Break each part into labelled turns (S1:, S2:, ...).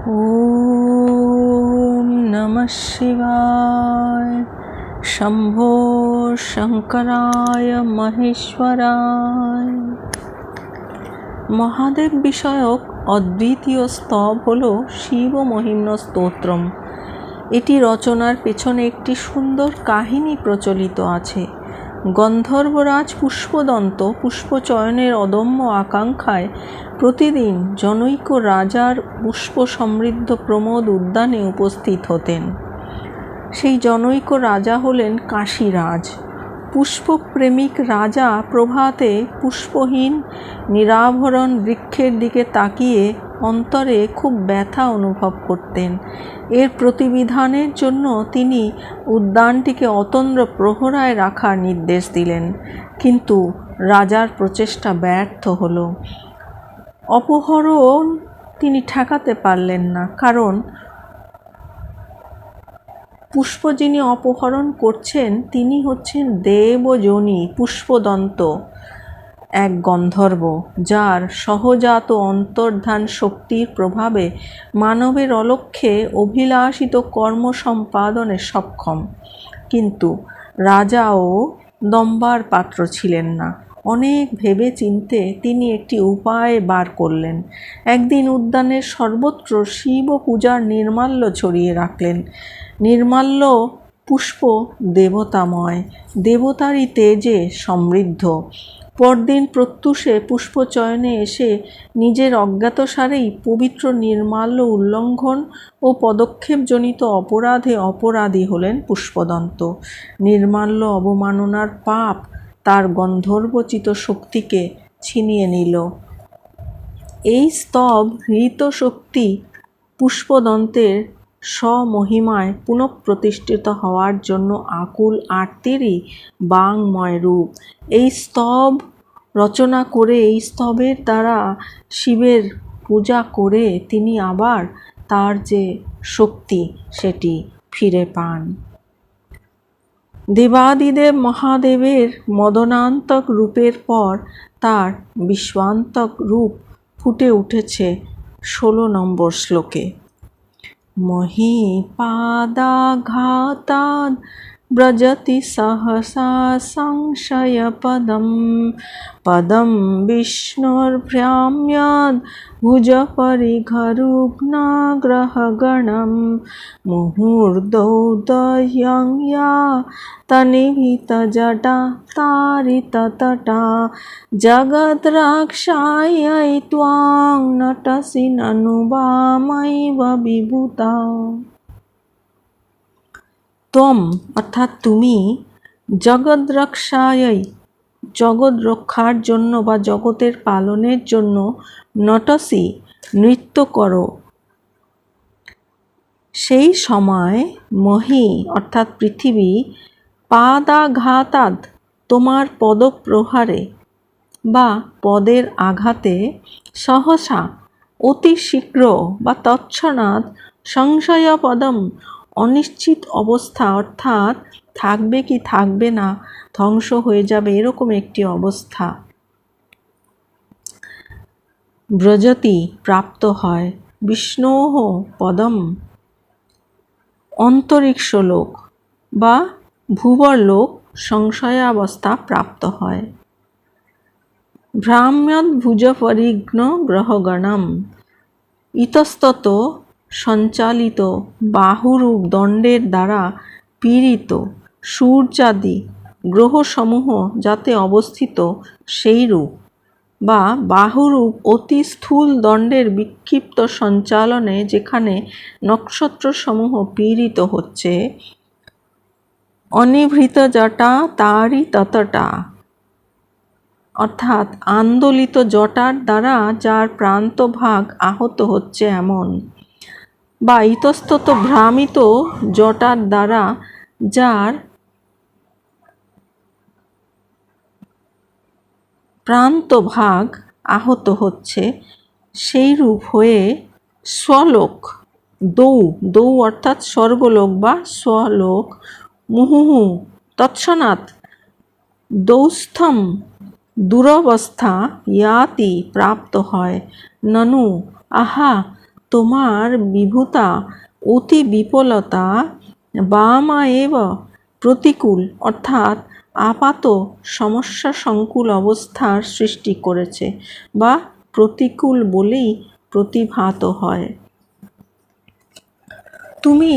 S1: ওম নমঃ শিবায়। শম্ভো শঙ্করায় মহেশ্বরায়। মহাদেব বিষয়ক অদ্বিতীয় স্তব হল শিব মহিম্ন স্তোত্রম। এটি রচনার পেছনে একটি সুন্দর কাহিনী প্রচলিত আছে। গন্ধর্বরাজ পুষ্পদন্ত পুষ্পচয়নের অদম্য আকাঙ্ক্ষায় প্রতিদিন জনৈক রাজার পুষ্প সমৃদ্ধ প্রমোদ উদ্যানে উপস্থিত হতেন। সেই জনৈক রাজা হলেন কাশীরাজ। পুষ্পপ্রেমিক রাজা প্রভাতে পুষ্পহীন নিরাভরণ বৃক্ষের দিকে তাকিয়ে অন্তরে খুব ব্যথা অনুভব করতেন। এর প্রতিবিধানের জন্য তিনি উদ্যানটিকে অতন্দ্র প্রহরায় রাখার নির্দেশ দিলেন, কিন্তু রাজার প্রচেষ্টা ব্যর্থ হল। অপহরণ তিনি ঠেকাতে পারলেন না, কারণ পুষ্প যিনি অপহরণ করছেন তিনি হচ্ছেন দেবযোনি পুষ্পদন্ত, এক গন্ধর্ব, যার সহজাত অন্তর্ধান শক্তির প্রভাবে মানবের অলক্ষ্যে অভিলাষিত কর্ম সম্পাদনে সক্ষম। কিন্তু রাজাও দম্বার পাত্র ছিলেন না। অনেক ভেবে চিনতে তিনি একটি উপায় বার করলেন। একদিন উদ্যানের সর্বত্র শিব পূজার নির্মাল্য ছড়িয়ে রাখলেন। নির্মাল্য পুষ্প দেবতাময়, দেবতারই তেজে সমৃদ্ধ। পরদিন প্রত্যুষে পুষ্পচয়নে এসে নিজের অজ্ঞাতসারেই পবিত্র নির্মাল্য উল্লঙ্ঘন ও পদক্ষেপজনিত অপরাধে অপরাধী হলেন পুষ্পদন্ত। নির্মাল্য অবমাননার পাপ তার গন্ধর্বচিত শক্তিকে ছিনিয়ে নিল। এই স্তব হৃত শক্তি পুষ্পদন্তের স্বমহিমায় পুনঃপ্রতিষ্ঠিত হওয়ার জন্য আকুল আর্তিরই বাঙ্ময় রূপ। এই স্তব রচনা করে, এই স্তবের দ্বারা শিবের পূজা করে তিনি আবার তার যে শক্তি সেটি ফিরে পান। দেবাদিদেব মহাদেবের মদনান্তক রূপের পর তার বিশ্বান্তক রূপ ফুটে উঠেছে 16 নম্বর শ্লোকে। মহীপাদাঘাতাদ ব্রজতি সহসা সংশয়পদম পদম বিষ্ণুর্ভ্রাম্যাদ ভুজপরিঘরুগ্নাগ্রহগণম মুহুর্দৌদয়ং ইয়া তনিভিতজটা তারিততটা জগদ্রক্ষাयै ত্বাং নটসি ননু বামাইব বিভূতা। ত্বম অর্থাৎ তুমি, জগদ্রক্ষাयै জগৎ রক্ষার জন্য বা জগতের পালনের জন্য, নটসি নৃত্য করো। সেই সময় মহি অর্থাৎ পৃথিবী, পাদাঘাতাদ তোমার পদপ্রহারে বা পদের আঘাতে, সহসা অতি শীঘ্র বা তৎক্ষণাৎ, সংশয়পদম অনিশ্চিত অবস্থা অর্থাৎ থাকবে কি থাকবে না, ধ্বংস হয়ে যাবে এরকম একটি অবস্থা, ব্রজতি প্রাপ্ত হয়, বিষ্ণোঃ পদম অন্তরিক্ষ লোক বা ভুবর লোক সংশয়াবস্থা প্রাপ্ত হয়। ভ্রাম্যদ ভুজপরিঘ্ন গ্রহগণম ইতস্তত সঞ্চালিত বাহুরূপ দণ্ডের দ্বারা পীড়িত সূর্যাদি গ্রহসমূহ যাতে অবস্থিত সেই রূপ, বা বাহুরূপ অতি স্থূল দণ্ডের বিক্ষিপ্ত সঞ্চালনে যেখানে নক্ষত্রসমূহ পীড়িত হচ্ছে, অনিভৃত জটা তারি ততটা অর্থাৎ আন্দোলিত জটার দ্বারা যার প্রান্তভাগ আহত হচ্ছে এমন, বা ইতস্তত ভ্রামিত জটার দ্বারা যার প্রান্তভাগ আহত হচ্ছে, সেই রূপ হয়ে স্বলোক, দৌ অর্থাৎ স্বর্গলোক বা স্বলোক, মুহুহু তৎক্ষণাৎ, দৌস্থম দুরবস্থা, ইয়াতি প্রাপ্ত হয়, ননু আহা তোমার বিভূতা অতি বিপুলতা বামা এব প্রতিকূল অর্থাৎ আপাত সমস্যা সংকুল অবস্থার সৃষ্টি করেছে বা প্রতিকূল বলেই প্রতিভাত হয়। তুমি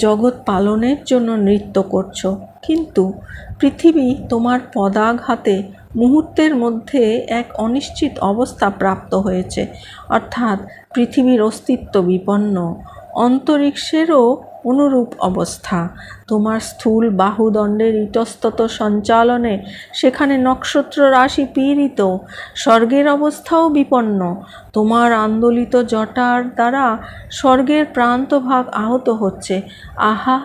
S1: জগৎ পালনের জন্য নৃত্য করছো, কিন্তু পৃথিবী তোমার পদাঘাতে মুহূর্তের মধ্যে এক অনিশ্চিত অবস্থা প্রাপ্ত হয়েছে, অর্থাৎ পৃথিবীর অস্তিত্ব বিপন্ন। অন্তরিক্ষেরও অনুরূপ অবস্থা। তোমার স্থূল বাহুদণ্ডের ইতস্তত সঞ্চালনে সেখানে নক্ষত্র রাশি পীড়িত, স্বর্গের অবস্থাও বিপন্ন। তোমার আন্দোলিত জটার দ্বারা স্বর্গের প্রান্তভাগ আহত হচ্ছে। আহা,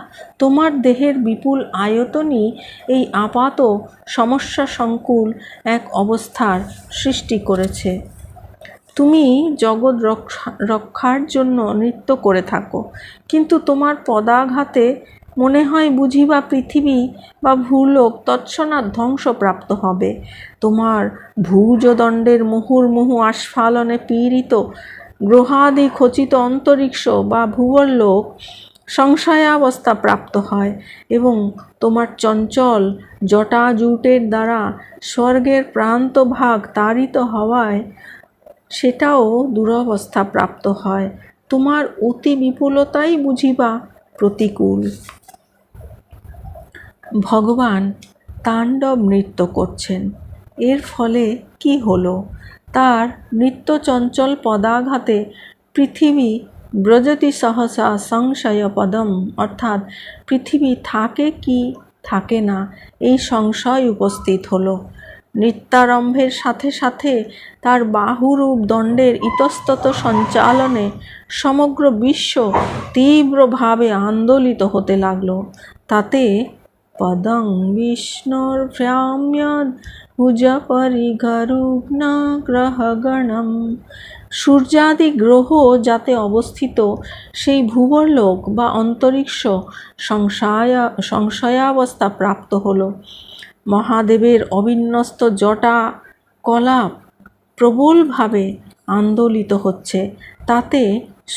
S1: তোমার দেহের বিপুল আয়তনই এই আপাত সমস্যা সংকুল এক অবস্থার সৃষ্টি করেছে। তুমি জগৎ রক্ষার জন্য নৃত্য করে থাকো, কিন্তু তোমার পদাঘাতে মনে হয় বুঝি বা পৃথিবী বা ভূলোক তৎক্ষণাৎ ধ্বংসপ্রাপ্ত হবে। তোমার ভুজদণ্ডের মুহুর্মুহু আস্ফালনে পীড়িত গ্রহাদি খচিত অন্তরিক্ষ বা ভুবরলোক সংশয়াবস্থা প্রাপ্ত হয় এবং তোমার চঞ্চল জটাজুটের দ্বারা স্বর্গের প্রান্তভাগ তাড়িত হওয়ায় সেটাও দুরবস্থা প্রাপ্ত হয়। তোমার অতি বিপুলতাই বুঝিবা প্রতিকূল। ভগবান তাণ্ডব নৃত্য করছেন, এর ফলে কি হলো? তার নিত্য চঞ্চল পদাঘাতে পৃথিবী ব্রজতি সহসা সংশয় পদম, অর্থাৎ পৃথিবী থাকে কি থাকে না এই সংশয় উপস্থিত হলো। নৃত্যারম্ভের সাথে সাথে তার বাহুরূপ দণ্ডের ইতস্তত সঞ্চালনে সমগ্র বিশ্ব তীব্রভাবে আন্দোলিত হতে লাগল। তাতে পদং বিষ্ণুর্ভ্রাম্যদ ভুজপরিঘরুগ্ন গ্রহগণম, সূর্যাদি গ্রহ যাতে অবস্থিত সেই ভূবরলোক বা অন্তরিক্ষ সংশয়াবস্থা প্রাপ্ত হল। মহাদেবের অবিন্যস্ত জটা কলাপ প্রবলভাবে আন্দোলিত হচ্ছে, তাতে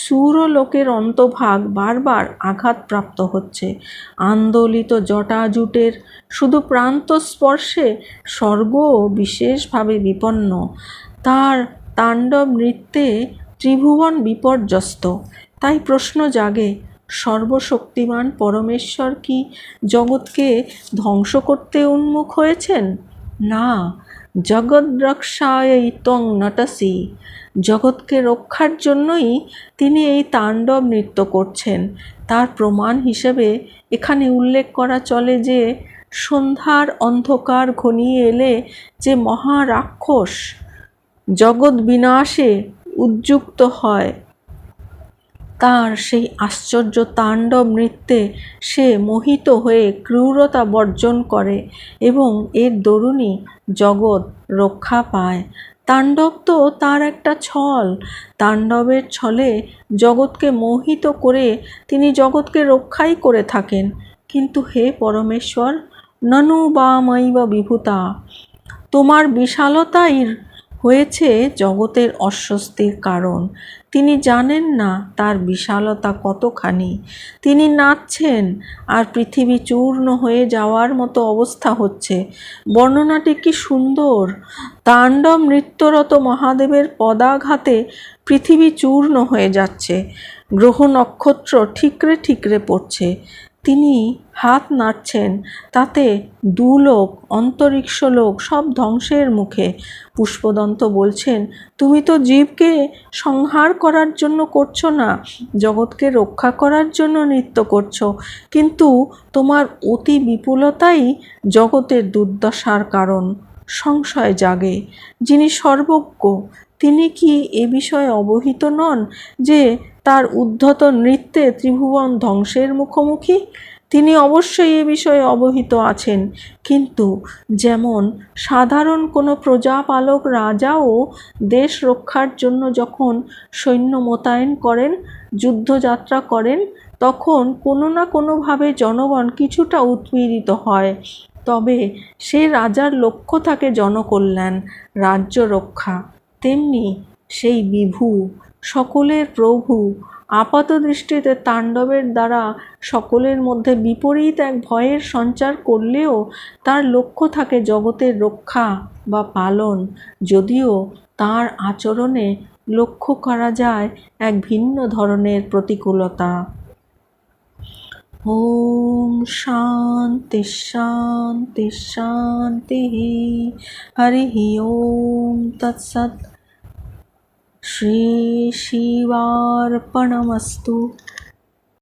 S1: সুরলোকের অন্তভাগ বারবার আঘাতপ্রাপ্ত হচ্ছে। আন্দোলিত জটাজুটের শুধু প্রান্ত স্পর্শে স্বর্গও বিশেষভাবে বিপন্ন। তার তাণ্ডব নৃত্যে ত্রিভুবন বিপর্যস্ত। তাই প্রশ্ন জাগে, সর্বশক্তিমান পরমেশ্বর কি জগৎকে ধ্বংস করতে উন্মুখ হয়েছেন? না, জগদ্রক্ষাयै ত্বং নটসি, জগৎকে রক্ষার জন্যই তিনি এই তাণ্ডব নৃত্য করছেন। তার প্রমাণ হিসেবে এখানে উল্লেখ করা চলে যে সন্ধ্যার অন্ধকার ঘনিয়ে এলে যে মহারাক্ষস জগৎ বিনাশে উদ্যুক্ত হয়, তার সেই আশ্চর্য তাণ্ডব নৃত্যে সে মোহিত হয়ে ক্রূরতা বর্জন করে এবং এর দরুনই জগৎ রক্ষা পায়। তাণ্ডব তো তার একটা ছল। তাণ্ডবের ছলে জগৎকে মোহিত করে তিনি জগৎকে রক্ষাই করে থাকেন। কিন্তু হে পরমেশ্বর, ননু বামৈব বিভূতা, তোমার বিশালতাই হয়েছে জগতের অস্বস্তির কারণ। তিনি জানেন না তার বিশালতা কতখানি। তিনি নাচছেন আর পৃথিবী চূর্ণ হয়ে যাওয়ার মতো অবস্থা হচ্ছে। বর্ণনাটি কি সুন্দর! তাণ্ডব নৃত্যরত মহাদেবের পদাঘাতে পৃথিবী চূর্ণ হয়ে যাচ্ছে, গ্রহ নক্ষত্র ঠিকরে ঠিকরে পড়ছে। তিনি হাত নাড়ছেন, তাতে দুলোক অন্তরিক্ষ লোক সব ধ্বংসের মুখে। পুষ্পদন্ত বলছেন, তুমি তো জীবকে সংহার করার জন্য করছো না, জগৎকে রক্ষা করার জন্য নৃত্য করছো, কিন্তু তোমার অতি বিপুলতাই জগতের দুর্দশার কারণ। সংশয় জাগে, যিনি সর্বজ্ঞ তিনি কি এ বিষয়ে অবহিত নন যে তার উদ্ধত নৃত্যে ত্রিভুবন ধ্বংসের মুখোমুখি? তিনি অবশ্যই এ বিষয়ে অবহিত আছেন, কিন্তু যেমন সাধারণ কোনো প্রজাপালক রাজাও দেশ রক্ষার জন্য যখন সৈন্য মোতায়েন করেন, যুদ্ধযাত্রা করেন, তখন কোনো না কোনোভাবে জনগণ কিছুটা উৎপীড়িত হয়, তবে সে রাজার লক্ষ্য থাকে জনকল্যাণ, রাজ্য রক্ষা। তেমনি সেই বিভু সকলের প্রভু। আপাত দৃষ্টিতে তাণ্ডবের দ্বারা সকলের মধ্যে বিপরীত এক ভয়ের সঞ্চার করলেও তার লক্ষ্য থাকে জগতের রক্ষা বা পালন, যদিও তার আচরণে লক্ষ্য করা যায় এক ভিন্ন ধরনের প্রতিকূলতা। ওম শান্তি শান্তি শান্তি। হরি ওম তৎসৎ। শ্রী শিবার্পণমস্তু।